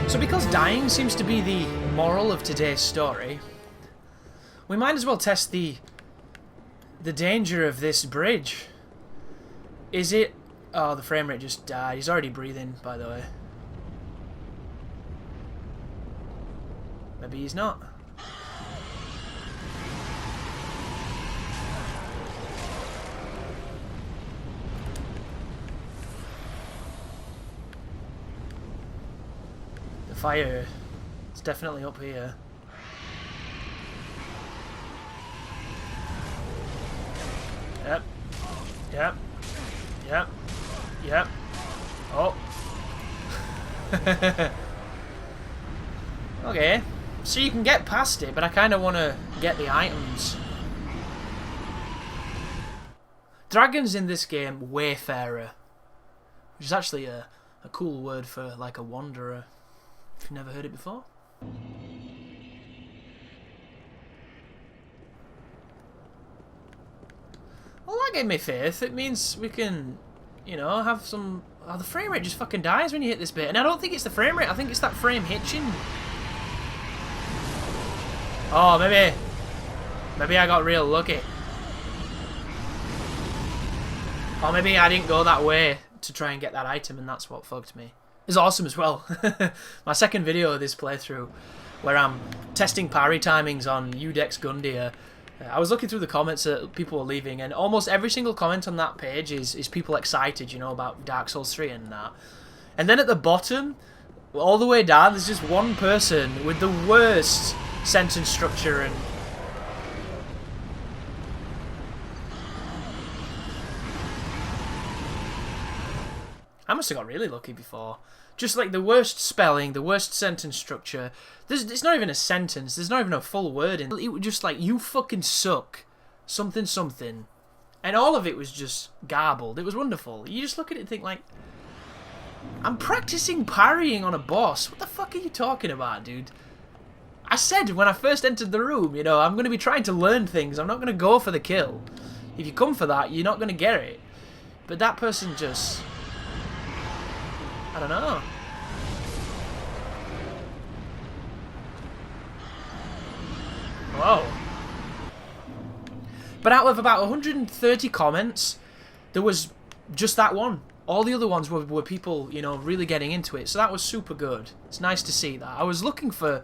So because dying seems to be the moral of today's story, we might as well test the danger of this bridge. Is it... Oh, the frame rate just died. He's already breathing, by the way. Maybe he's not. The fire is definitely up here. Yep. Yep. Yep. Yep. Oh. Okay. So you can get past it, but I kind of want to get the items. Dragons in this game, wayfarer. Which is actually a cool word for like a wanderer. If you've never heard it before. Well, that gave me faith. It means we can, you know, have some... Oh, the frame rate just fucking dies when you hit this bit. And I don't think it's the frame rate. I think it's that frame hitching. Oh, maybe I got real lucky. Or maybe I didn't go that way to try and get that item, and that's what fucked me. It's awesome as well. My second video of this playthrough, where I'm testing parry timings on Udex Gundyr. I was looking through the comments that people were leaving, and almost every single comment on that page is people excited, you know, about Dark Souls 3 and that. And then at the bottom, all the way down, there's just one person with the worst sentence structure and... I must have got really lucky before. Just like the worst spelling, the worst sentence structure. It's not even a sentence. There's not even a full word in it. It was just like, you fucking suck. Something, something. And all of it was just garbled. It was wonderful. You just look at it and think like, I'm practicing parrying on a boss. What the fuck are you talking about, dude? I said when I first entered the room, you know, I'm going to be trying to learn things. I'm not going to go for the kill. If you come for that, you're not going to get it. But that person just... I don't know. Whoa. But out of about 130 comments, there was just that one. All the other ones were people, you know, really getting into it. So that was super good. It's nice to see that. I was looking for...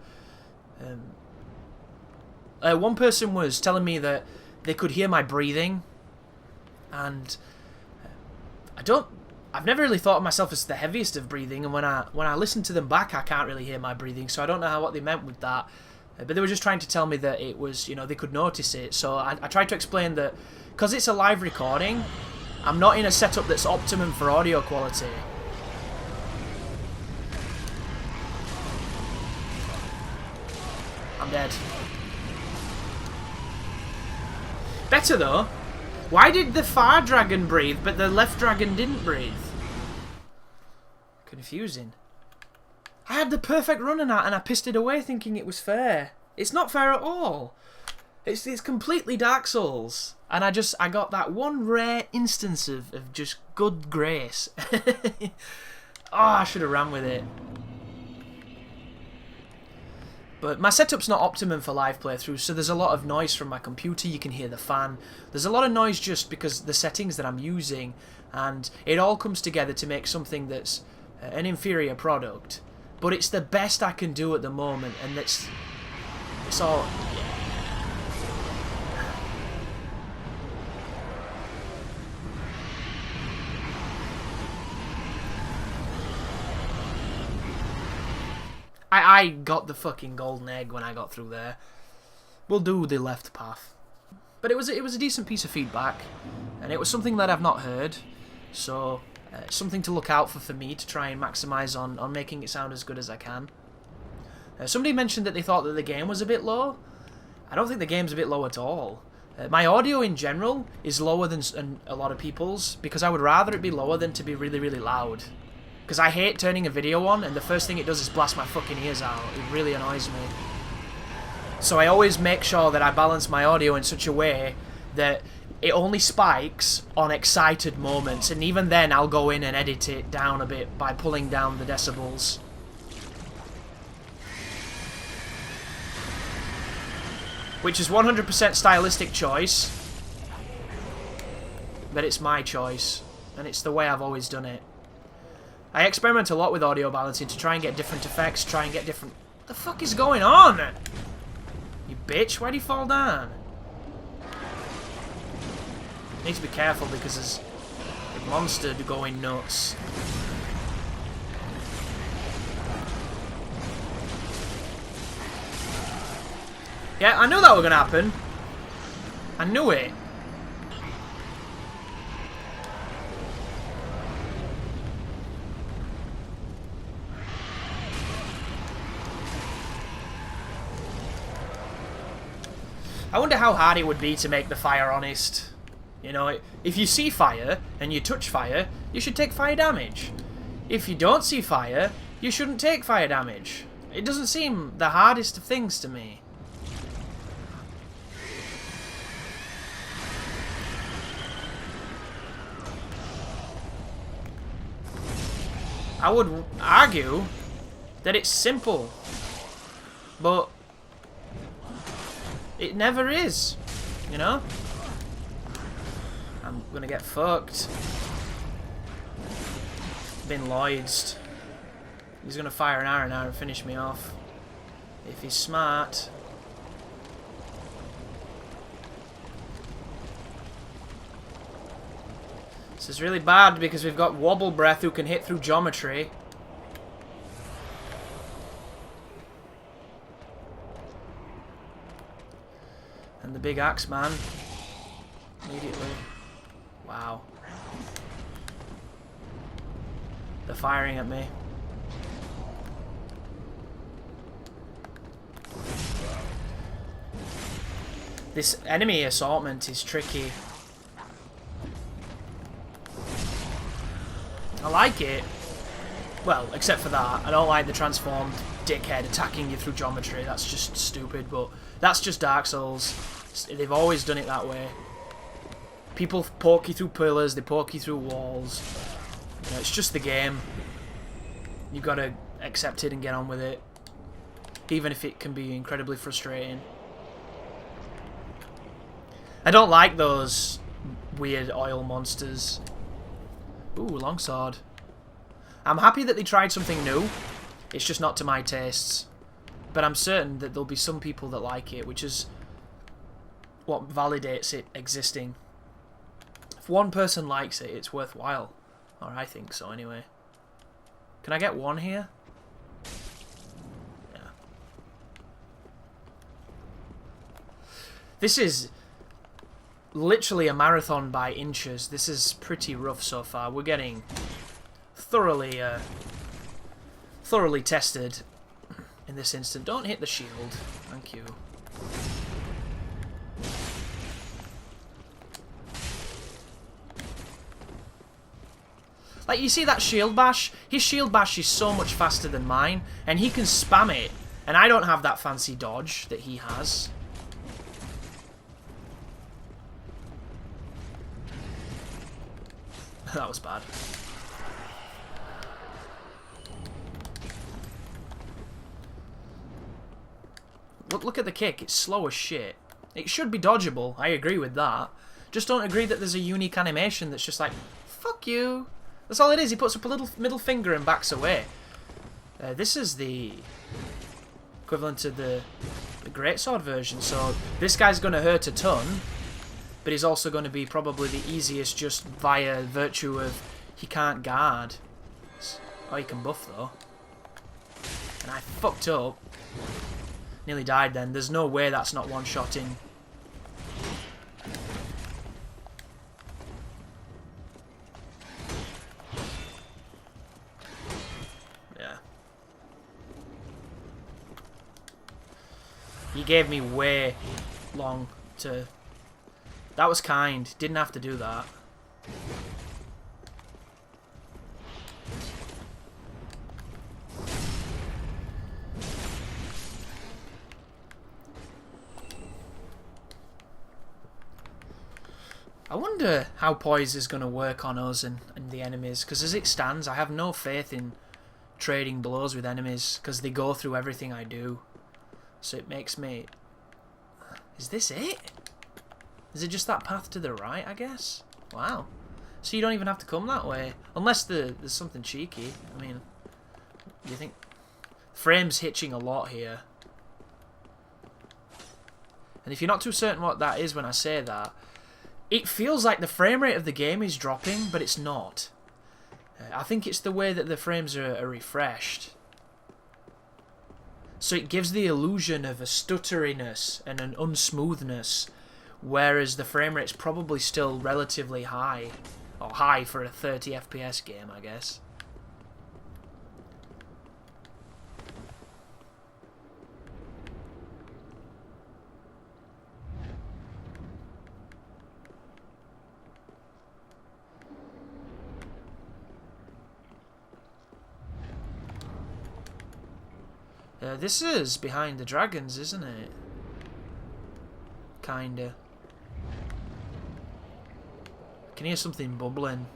one person was telling me that they could hear my breathing. And I've never really thought of myself as the heaviest of breathing, and when I listen to them back, I can't really hear my breathing, so I don't know what they meant with that. But they were just trying to tell me that it was, you know, they could notice it. So I tried to explain that because it's a live recording, I'm not in a setup that's optimum for audio quality. I'm dead. Better though. Why did the far dragon breathe, but the left dragon didn't breathe? Confusing. I had the perfect run on that and I pissed it away thinking it was fair. It's not fair at all. It's completely Dark Souls. And I got that one rare instance of just good grace. Oh, I should have ran with it. But my setup's not optimum for live playthroughs, so there's a lot of noise from my computer. You can hear the fan. There's a lot of noise just because the settings that I'm using, and it all comes together to make something that's an inferior product. But it's the best I can do at the moment, and it's all... I got the fucking golden egg when I got through there. We'll do the left path. But it was a decent piece of feedback, and it was something that I've not heard, so something to look out for me to try and maximise on making it sound as good as I can. Somebody mentioned that they thought that the game was a bit low. I don't think the game's a bit low at all. My audio in general is lower than a lot of people's, because I would rather it be lower than to be really, really loud. Because I hate turning a video on, and the first thing it does is blast my fucking ears out. It really annoys me. So I always make sure that I balance my audio in such a way that it only spikes on excited moments, and even then I'll go in and edit it down a bit by pulling down the decibels. which is 100% stylistic choice, but it's my choice, and it's the way I've always done it. I experiment a lot with audio balancing to try and get different effects, try and get different... What the fuck is going on? You bitch, why'd he fall down? Need to be careful because there's a monster going nuts. Yeah, I knew that was gonna happen. I knew it. I wonder how hard it would be to make the fire honest. You know, if you see fire and you touch fire, you should take fire damage. If you don't see fire, you shouldn't take fire damage. It doesn't seem the hardest of things to me. I would argue that it's simple, but it never is, you know? I'm gonna get fucked. Been Lloyd's. He's gonna fire an arrow now and finish me off. If he's smart. This is really bad because we've got Wobble Breath who can hit through geometry. And the big axe man. Immediately. Wow. They're firing at me. This enemy assortment is tricky. I like it. Well, except for that. I don't like the transformed dickhead attacking you through geometry. That's just stupid, but that's just Dark Souls. They've always done it that way. People poke you through pillars, they poke you through walls. You know, it's just the game. You've got to accept it and get on with it. Even if it can be incredibly frustrating. I don't like those weird oil monsters. Ooh, longsword. I'm happy that they tried something new. It's just not to my tastes. But I'm certain that there'll be some people that like it, which is what validates it existing. If one person likes it, it's worthwhile. Or I think so, anyway. Can I get one here? Yeah. This is literally a marathon by inches. This is pretty rough so far. We're getting thoroughly tested in this instant. Don't hit the shield. Thank you. Like, you see that shield bash? His shield bash is so much faster than mine, and he can spam it. And I don't have that fancy dodge that he has. That was bad. Look at the kick. It's slow as shit. It should be dodgeable. I agree with that. Just don't agree that there's a unique animation that's just like, fuck you. That's all it is. He puts up a little middle finger and backs away. This is the equivalent to the greatsword version. So this guy's going to hurt a ton. But he's also going to be probably the easiest just via virtue of he can't guard. Oh, he can buff though. And I fucked up. Nearly died then. There's no way that's not one-shotting. Yeah. He gave me way long to... That was kind. Didn't have to do that. I wonder how poise is going to work on us and the enemies, because as it stands, I have no faith in trading blows with enemies, because they go through everything I do. So it makes me Is this it? Is it just that path to the right, I guess? Wow. So you don't even have to come that way. Unless there's something cheeky. I mean, do you think... Frame's hitching a lot here. And if you're not too certain what that is when I say that, it feels like the frame rate of the game is dropping, but it's not. I think it's the way that the frames are refreshed. So it gives the illusion of a stutteriness and an unsmoothness, whereas the frame rate's probably still relatively high. Or high for a 30 FPS game, I guess. This is behind the dragons, isn't it? Kinda. I can hear something bubbling.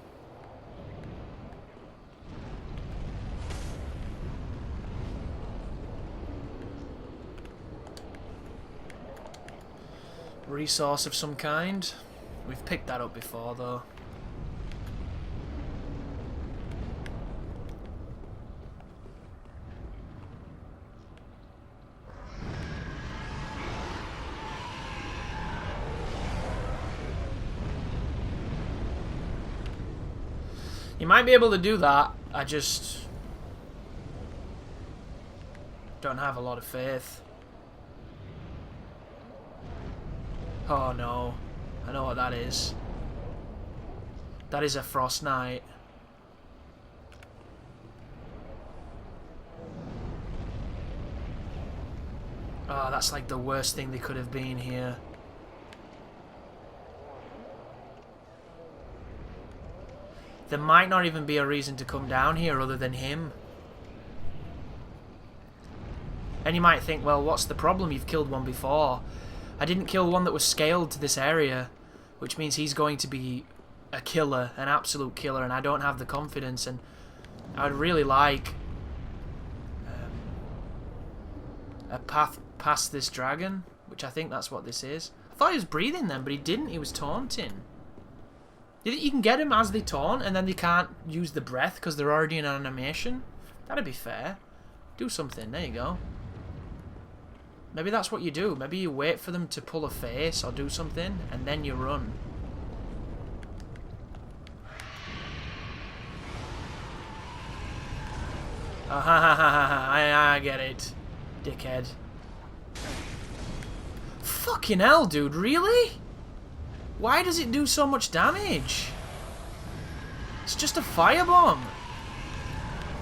Resource of some kind. We've picked that up before, though. You might be able to do that, I just don't have a lot of faith. Oh no, I know what that is. That is a Frost Knight. Oh, that's like the worst thing they could have been here. There might not even be a reason to come down here other than him. And you might think, well, what's the problem? You've killed one before. I didn't kill one that was scaled to this area, which means he's going to be a killer, an absolute killer, and I don't have the confidence, and I'd really like a path past this dragon, which I think that's what this is. I thought he was breathing then, but he didn't. He was taunting. You think you can get him as they taunt, and then they can't use the breath because they're already in an animation? That'd be fair. Do something. There you go. Maybe that's what you do. Maybe you wait for them to pull a face or do something, and then you run. Oh, ha ha ha ha! I get it, dickhead. Fucking hell, dude! Really? Why does it do so much damage? It's just a firebomb.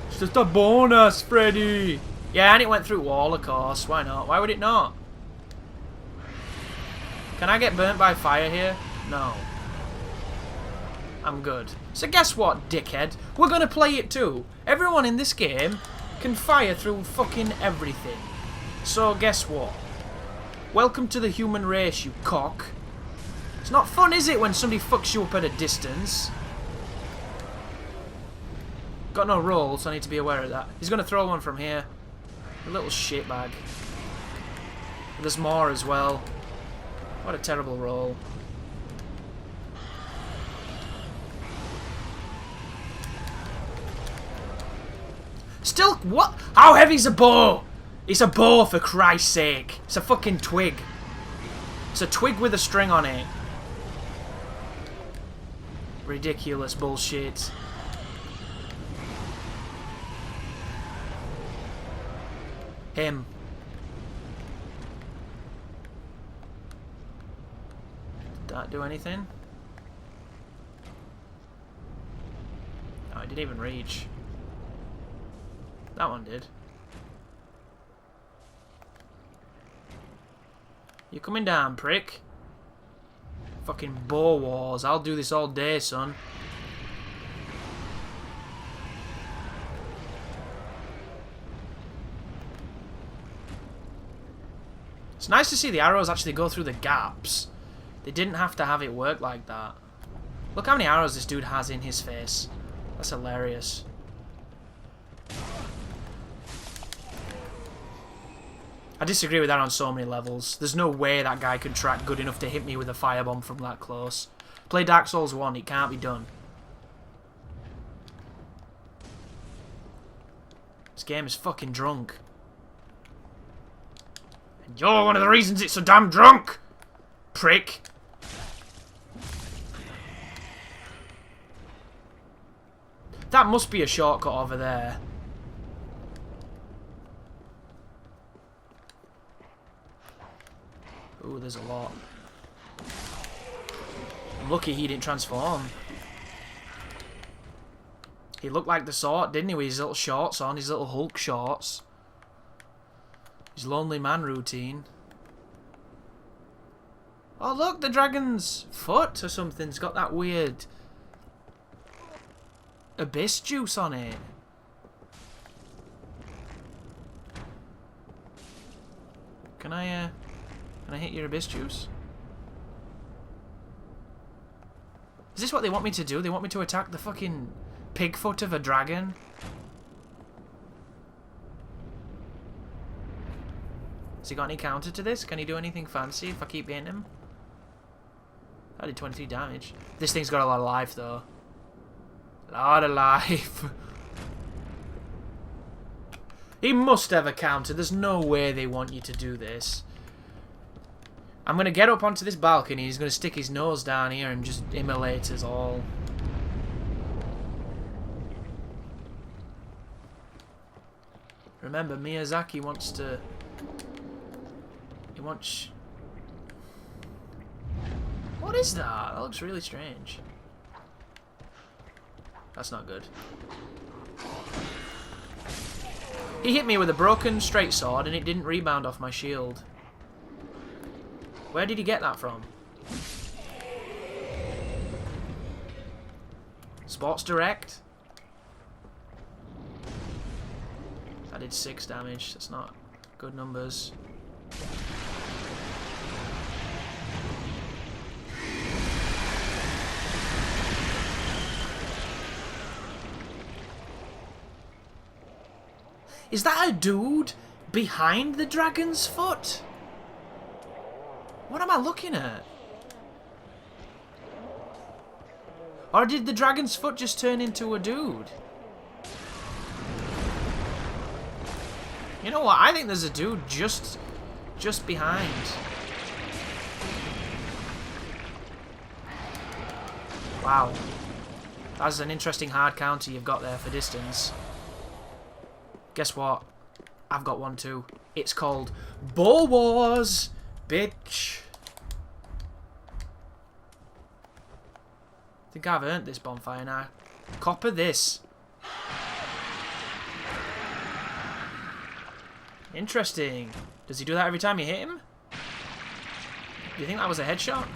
It's just a bonus, Freddy. Yeah, and it went through wall, of course. Why not? Why would it not? Can I get burnt by fire here? No. I'm good. So guess what, dickhead? We're gonna play it too. Everyone in this game can fire through fucking everything. So guess what? Welcome to the human race, you cock. It's not fun, is it, when somebody fucks you up at a distance? Got no roll, so I need to be aware of that. He's gonna throw one from here. A little shitbag. There's more as well. What a terrible roll. Still, what? How heavy's a bow? It's a bow, for Christ's sake. It's a fucking twig. It's a twig with a string on it. Ridiculous bullshit. Him. Did that do anything? Oh, I didn't even reach. That one did. You coming down, prick? Fucking bow wars. I'll do this all day, son. It's nice to see the arrows actually go through the gaps. They didn't have to have it work like that. Look how many arrows this dude has in his face. That's hilarious. I disagree with that on so many levels. There's no way that guy could track good enough to hit me with a firebomb from that close. Play Dark Souls 1, it can't be done. This game is fucking drunk. And you're one of the reasons it's so damn drunk! Prick! That must be a shortcut over there. Ooh, there's a lot. I'm lucky he didn't transform. He looked like the sort, didn't he, with his little shorts on, his little Hulk shorts. His lonely man routine. Oh look, the dragon's foot or something's got that weird abyss juice on it. Can I hit your abyss juice? Is this what they want me to do? They want me to attack the fucking pig foot of a dragon? Has he got any counter to this? Can he do anything fancy if I keep hitting him? I did 23 damage. This thing's got a lot of life though. A lot of life. He must have a counter. There's no way they want you to do this. I'm going to get up onto this balcony. He's going to stick his nose down here and just immolate us all. Remember, Miyazaki wants to... He wants... What is that? That looks really strange. That's not good. He hit me with a broken straight sword and it didn't rebound off my shield. Where did he get that from? Sports Direct? I did 6 damage. That's not good numbers. Is that a dude behind the dragon's foot? What am I looking at? Or did the dragon's foot just turn into a dude? You know what? I think there's a dude just behind. Wow. That's an interesting hard counter you've got there for distance. Guess what? I've got one too. It's called Bow Wars, bitch. I think I've earned this bonfire now. Copper this. Interesting. Does he do that every time you hit him? Do you think that was a headshot?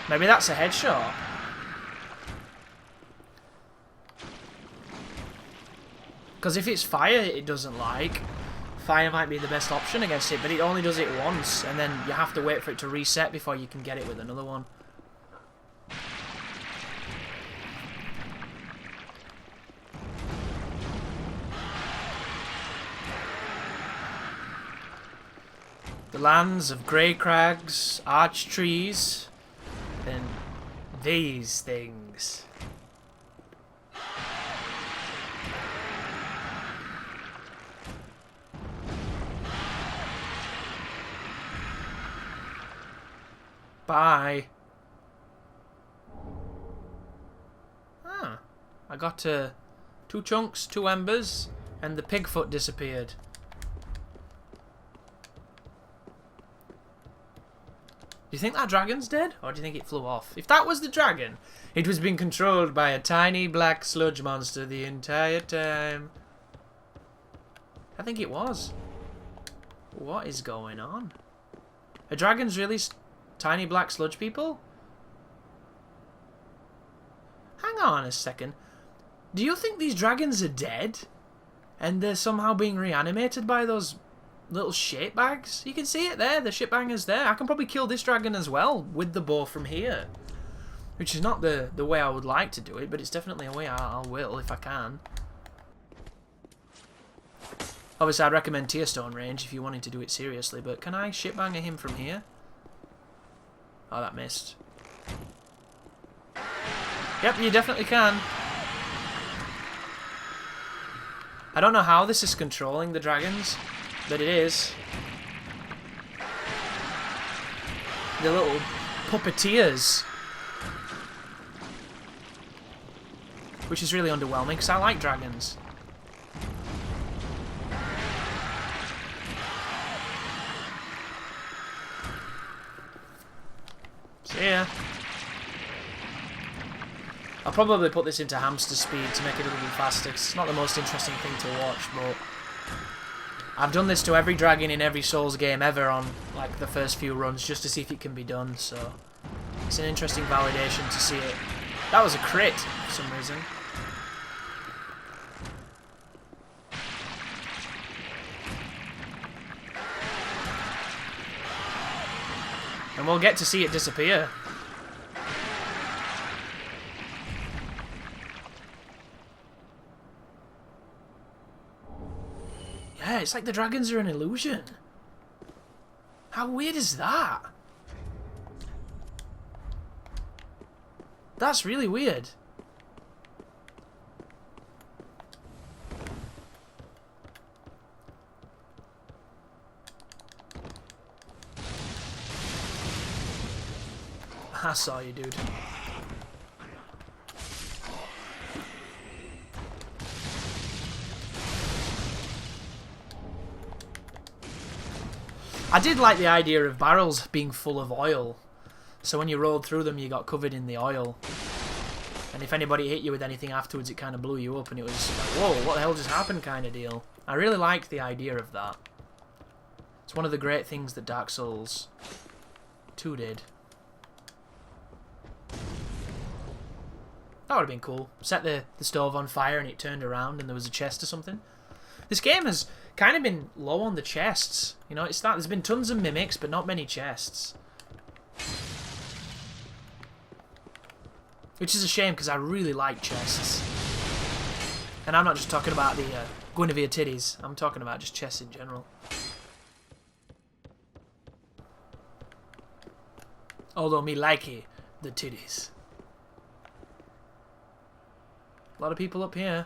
Maybe that's a headshot. Because if it's fire it doesn't like, fire might be the best option against it, but it only does it once, and then you have to wait for it to reset before you can get it with another one. The lands of grey crags, arch trees, and these things. Bye. Ah, I got 2 chunks, 2 embers, and the pig foot disappeared. Do you think that dragon's dead, or do you think it flew off? If that was the dragon, it was being controlled by a tiny black sludge monster the entire time. I think it was. What is going on? Are dragons really tiny black sludge people? Hang on a second. Do you think these dragons are dead? And they're somehow being reanimated by those little shit bags? You can see it there, the shit banger's there. I can probably kill this dragon as well with the bow from here. Which is not the way I would like to do it, but it's definitely a way I will if I can. Obviously, I'd recommend Tearstone range if you're wanting to do it seriously, but can I shitbanger him from here? Oh, that missed. Yep, you definitely can. I don't know how this is controlling the dragons, but it is. The little puppeteers. Which is really underwhelming, because I like dragons. See ya. I'll probably put this into hamster speed to make it a little faster, 'cause it's not the most interesting thing to watch, but I've done this to every dragon in every Souls game ever on like the first few runs just to see if it can be done, so it's an interesting validation to see it. That was a crit for some reason. And we'll get to see it disappear. Yeah, it's like the dragons are an illusion. How weird is that? That's really weird. I saw you, dude. I did like the idea of barrels being full of oil, so when you rolled through them you got covered in the oil, and if anybody hit you with anything afterwards it kind of blew you up and it was like, whoa, what the hell just happened kind of deal. I really liked the idea of that. It's one of the great things that Dark Souls 2 did. That would have been cool. Set the stove on fire and it turned around and there was a chest or something. This game has kind of been low on the chests. You know, it's that there's been tons of mimics, but not many chests. Which is a shame, because I really like chests. And I'm not just talking about the Guinevere titties. I'm talking about just chests in general. Although me likey the titties. A lot of people up here.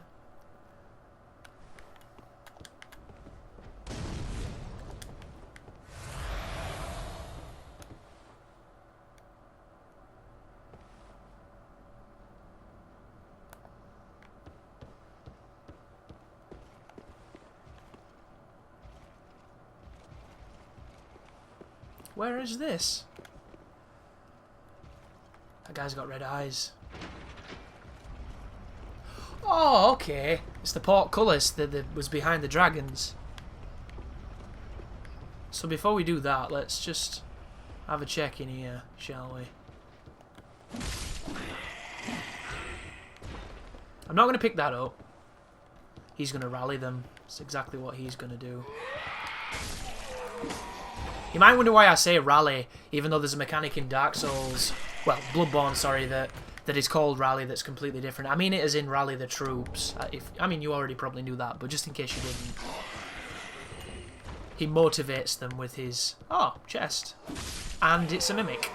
Where is this? That guy's got red eyes. Oh, okay. It's the portcullis that was behind the dragons. So before we do that, let's just have a check in here, shall we? I'm not going to pick that up. He's going to rally them. That's exactly what he's going to do. You might wonder why I say rally, even though there's a mechanic in Dark Souls, well, Bloodborne, sorry, that is called rally that's completely different. I mean it as in rally the troops. I mean, you already probably knew that, but just in case you didn't. He motivates them with his, oh, chest. And it's a mimic.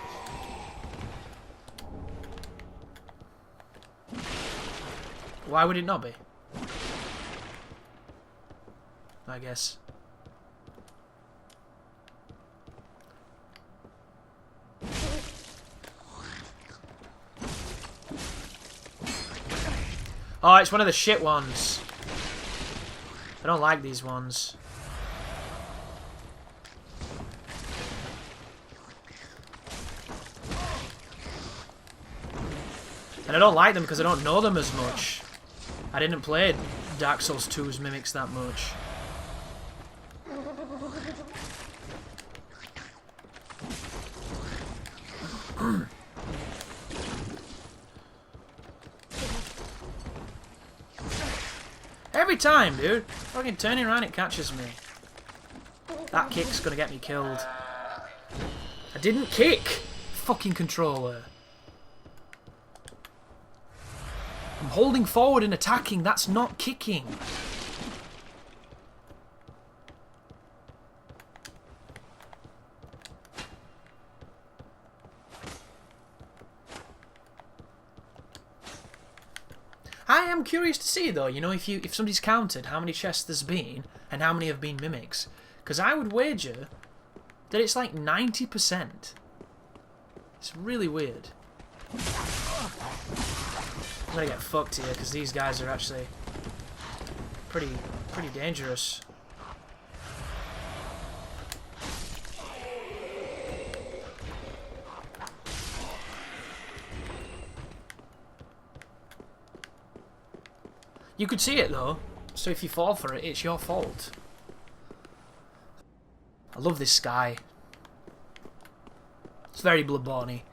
Why would it not be? I guess. Oh, it's one of the shit ones. I don't like these ones. And I don't like them because I don't know them as much. I didn't play Dark Souls 2's mimics that much. Every time, dude. Fucking turning around, it catches me. That kick's gonna get me killed. I didn't kick! Fucking controller. I'm holding forward and attacking. That's not kicking. I am curious to see, though, you know, if somebody's counted how many chests there's been and how many have been mimics. Because I would wager that it's like 90%. It's really weird. I'm gonna get fucked here because these guys are actually pretty dangerous. You could see it though, so if you fall for it, it's your fault. I love this sky. It's very Bloodborne-y.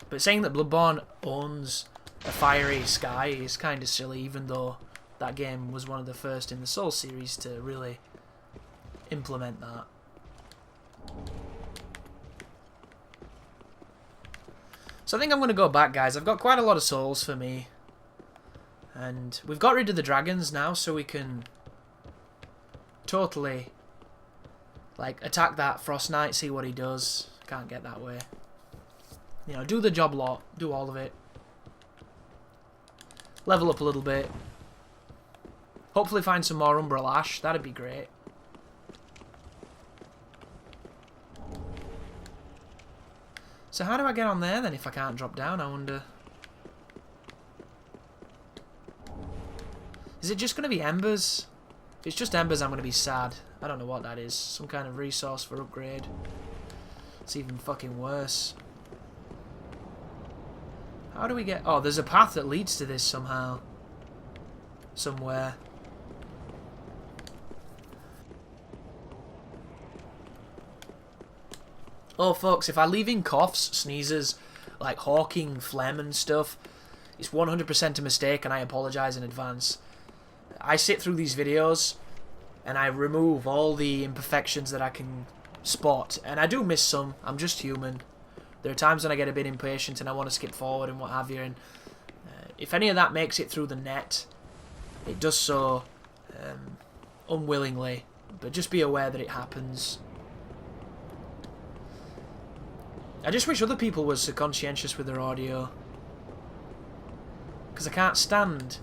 But saying that Bloodborne owns a fiery sky is kind of silly, even though that game was one of the first in the Souls series to really implement that. So I think I'm going to go back, guys. I've got quite a lot of souls for me. And we've got rid of the dragons now, so we can totally like attack that Frost Knight, see what he does. Can't get that way. You know, do the job lot, do all of it. Level up a little bit. Hopefully find some more Umbral Ash, that'd be great. So how do I get on there then if I can't drop down, I wonder? Is it just going to be embers? If it's just embers, I'm going to be sad. I don't know what that is. Some kind of resource for upgrade. It's even fucking worse. How do we get... Oh, there's a path that leads to this somehow. Somewhere. Oh, folks, if I leave in coughs, sneezes, like hawking, phlegm and stuff, it's 100% a mistake and I apologise in advance. I sit through these videos and I remove all the imperfections that I can spot, and I do miss some. I'm just human. There are times when I get a bit impatient and I want to skip forward and what have you, and if any of that makes it through the net, it does so unwillingly, but just be aware that it happens. I just wish other people were so conscientious with their audio, because I can't stand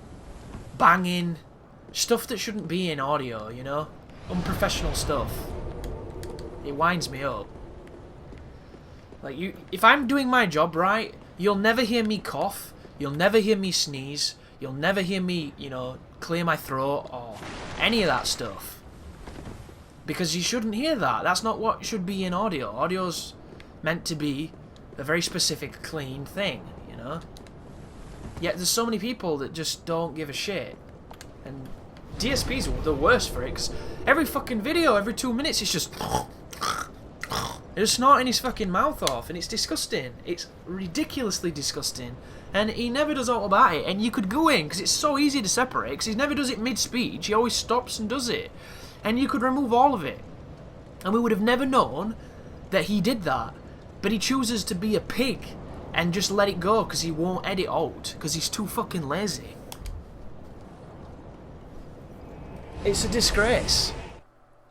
banging stuff that shouldn't be in audio, you know? Unprofessional stuff. It winds me up. Like, if I'm doing my job right, you'll never hear me cough, you'll never hear me sneeze, you'll never hear me, you know, clear my throat or any of that stuff. Because you shouldn't hear that. That's not what should be in audio. Audio's meant to be a very specific, clean thing, you know? Yet there's so many people that just don't give a shit. And DSP's the worst for it, because every fucking video, every 2 minutes, it's just... They're snorting his fucking mouth off, and it's disgusting. It's ridiculously disgusting. And he never does all about it, and you could go in, because it's so easy to separate, because he never does it mid-speech, he always stops and does it. And you could remove all of it. And we would have never known that he did that. But he chooses to be a pig, and just let it go, because he won't edit out, because he's too fucking lazy. It's a disgrace.